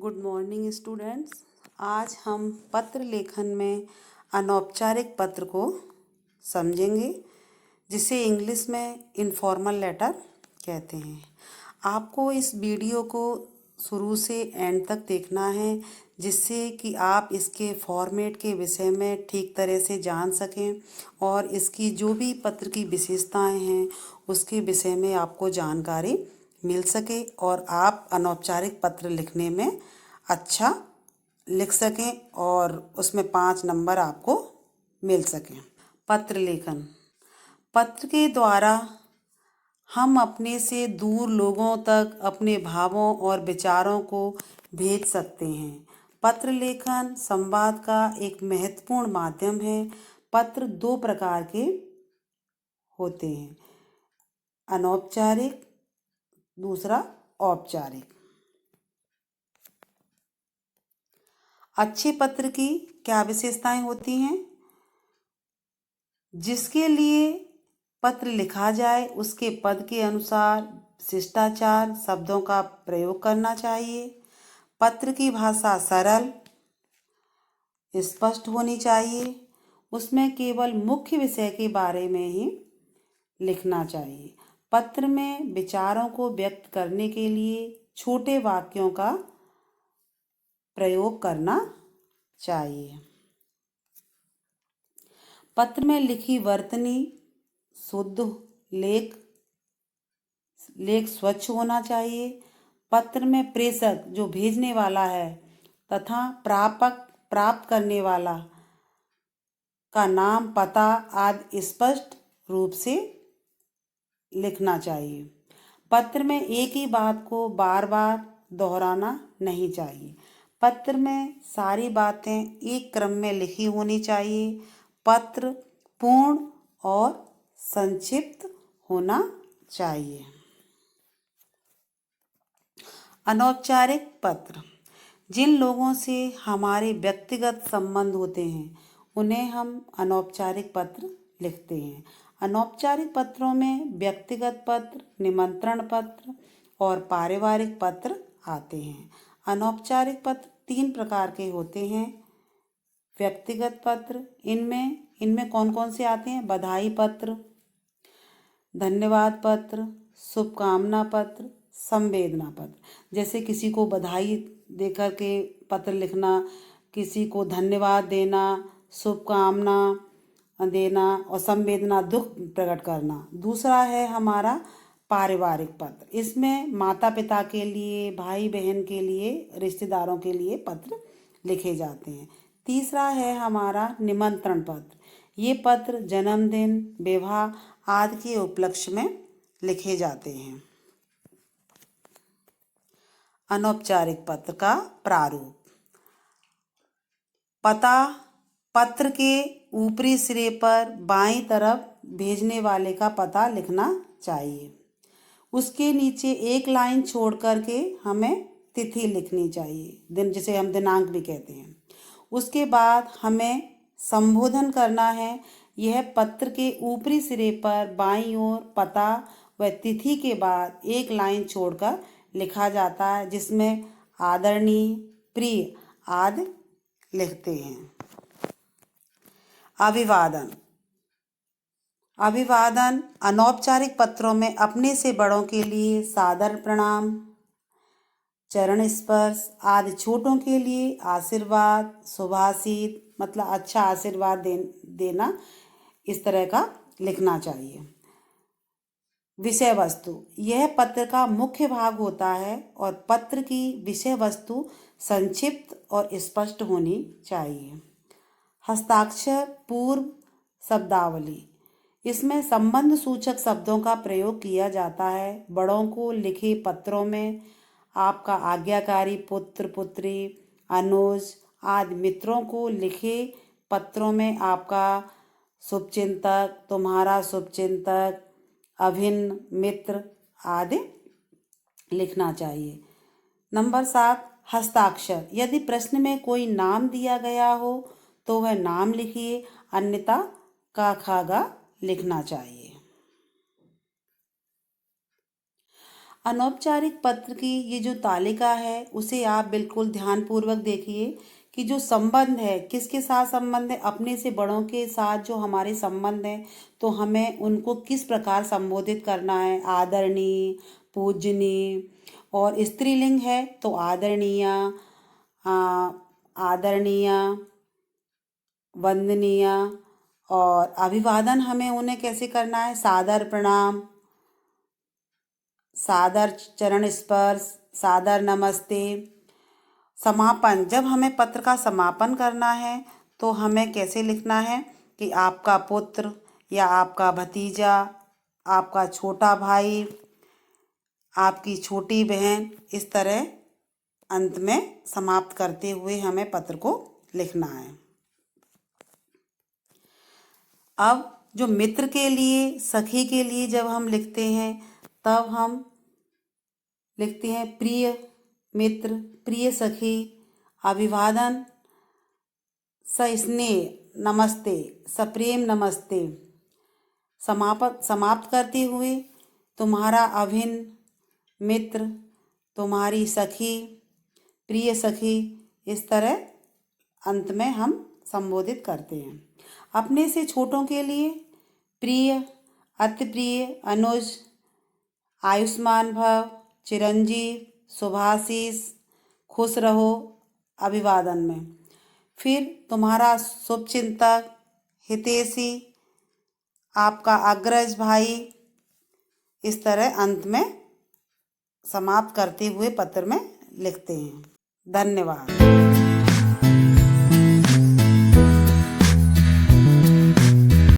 Good morning students. आज हम पत्र लेखन में अनौपचारिक पत्र को समझेंगे, जिसे इंग्लिश में इनफॉर्मल लेटर कहते हैं। आपको इस वीडियो को शुरू से एंड तक देखना है, जिससे कि आप इसके फॉर्मेट के विषय में ठीक तरह से जान सकें और इसकी जो भी पत्र की विशेषताएं हैं उसके विषय में आपको जानकारी मिल सके और आप अनौपचारिक पत्र लिखने में अच्छा लिख सकें और उसमें 5 नंबर आपको मिल सकें। पत्र लेखन, पत्र के द्वारा हम अपने से दूर लोगों तक अपने भावों और विचारों को भेज सकते हैं। पत्र लेखन संवाद का एक महत्वपूर्ण माध्यम है। पत्र 2 प्रकार के होते हैं, अनौपचारिक, दूसरा औपचारिक। अच्छे पत्र की क्या विशेषताएं होती हैं? जिसके लिए पत्र लिखा जाए उसके पद के अनुसार शिष्टाचार शब्दों का प्रयोग करना चाहिए। पत्र की भाषा सरल स्पष्ट होनी चाहिए। उसमें केवल मुख्य विषय के बारे में ही लिखना चाहिए। पत्र में विचारों को व्यक्त करने के लिए छोटे वाक्यों का प्रयोग करना चाहिए। पत्र में लिखी वर्तनी शुद्ध, लेख स्वच्छ होना चाहिए। पत्र में प्रेषक जो भेजने वाला है तथा प्राप्त करने वाला का नाम, पता आदि स्पष्ट रूप से लिखना चाहिए। पत्र में एक ही बात को बार बार दोहराना नहीं चाहिए। पत्र में सारी बातें एक क्रम में लिखी होनी चाहिए। पत्र पूर्ण और संक्षिप्त होना चाहिए। अनौपचारिक पत्र, जिन लोगों से हमारे व्यक्तिगत संबंध होते हैं उन्हें हम अनौपचारिक पत्र लिखते हैं। अनौपचारिक पत्रों में व्यक्तिगत पत्र, निमंत्रण पत्र और पारिवारिक पत्र आते हैं। अनौपचारिक पत्र 3 प्रकार के होते हैं। व्यक्तिगत पत्र, इनमें कौन कौन से आते हैं? बधाई पत्र, धन्यवाद पत्र, शुभकामना पत्र, संवेदना पत्र। जैसे किसी को बधाई देकर के पत्र लिखना, किसी को धन्यवाद देना, शुभकामना देना और संवेदना दुख प्रकट करना। दूसरा है हमारा पारिवारिक पत्र। इसमें माता पिता के लिए, भाई बहन के लिए, रिश्तेदारों के लिए पत्र लिखे जाते हैं। तीसरा है हमारा निमंत्रण पत्र। ये पत्र जन्मदिन, विवाह आदि के उपलक्ष्य में लिखे जाते हैं। अनौपचारिक पत्र का प्रारूप, पता पत्र के ऊपरी सिरे पर बाईं तरफ भेजने वाले का पता लिखना चाहिए। उसके नीचे एक लाइन छोड़ करके हमें तिथि लिखनी चाहिए, दिन, जिसे हम दिनांक भी कहते हैं। उसके बाद हमें संबोधन करना है। यह पत्र के ऊपरी सिरे पर बाईं ओर पता व तिथि के बाद एक लाइन छोड़कर लिखा जाता है, जिसमें आदरणीय, प्रिय आदि लिखते हैं। अभिवादन, अभिवादन अनौपचारिक पत्रों में अपने से बड़ों के लिए सादर प्रणाम, चरण स्पर्श आदि, छोटों के लिए आशीर्वाद, शुभाशीत मतलब अच्छा आशीर्वाद देना, इस तरह का लिखना चाहिए। विषय वस्तु, यह पत्र का मुख्य भाग होता है और पत्र की विषय वस्तु संक्षिप्त और स्पष्ट होनी चाहिए। हस्ताक्षर पूर्व शब्दावली, इसमें संबंध सूचक शब्दों का प्रयोग किया जाता है। बड़ों को लिखे पत्रों में आपका आज्ञाकारी पुत्र, पुत्री, अनुज आदि, मित्रों को लिखे पत्रों में आपका शुभचिंतक, तुम्हारा शुभचिंतक, अभिन्न मित्र आदि लिखना चाहिए। नंबर 7, हस्ताक्षर, यदि प्रश्न में कोई नाम दिया गया हो तो वह नाम लिखिए, अन्यथा का खागा लिखना चाहिए। अनौपचारिक पत्र की ये जो तालिका है उसे आप बिल्कुल ध्यानपूर्वक देखिए कि जो संबंध है किसके साथ संबंध है, अपने से बड़ों के साथ जो हमारे संबंध है तो हमें उनको किस प्रकार संबोधित करना है। आदरणीय, पूजनीय, और स्त्रीलिंग है तो आदरणीय, आदरणीय, वंदनीय। और अभिवादन हमें उन्हें कैसे करना है, सादर प्रणाम, सादर चरण स्पर्श, सादर नमस्ते। समापन, जब हमें पत्र का समापन करना है तो हमें कैसे लिखना है कि आपका पुत्र या आपका भतीजा, आपका छोटा भाई, आपकी छोटी बहन, इस तरह अंत में समाप्त करते हुए हमें पत्र को लिखना है। अब जो मित्र के लिए, सखी के लिए जब हम लिखते हैं तब हम लिखते हैं प्रिय मित्र, प्रिय सखी। अभिवादन, सस्नेह नमस्ते, सप्रेम नमस्ते। समाप्त करते हुए तुम्हारा अभिन्न मित्र, तुम्हारी सखी, प्रिय सखी, इस तरह अंत में हम संबोधित करते हैं। अपने से छोटों के लिए प्रिय, अति प्रिय, अनुज, आयुष्मान भव, चिरंजीव, शुभाशीष, खुश रहो, अभिवादन में। फिर तुम्हारा शुभचिंतक, हितैषी, आपका अग्रज भाई, इस तरह अंत में समाप्त करते हुए पत्र में लिखते हैं। धन्यवाद।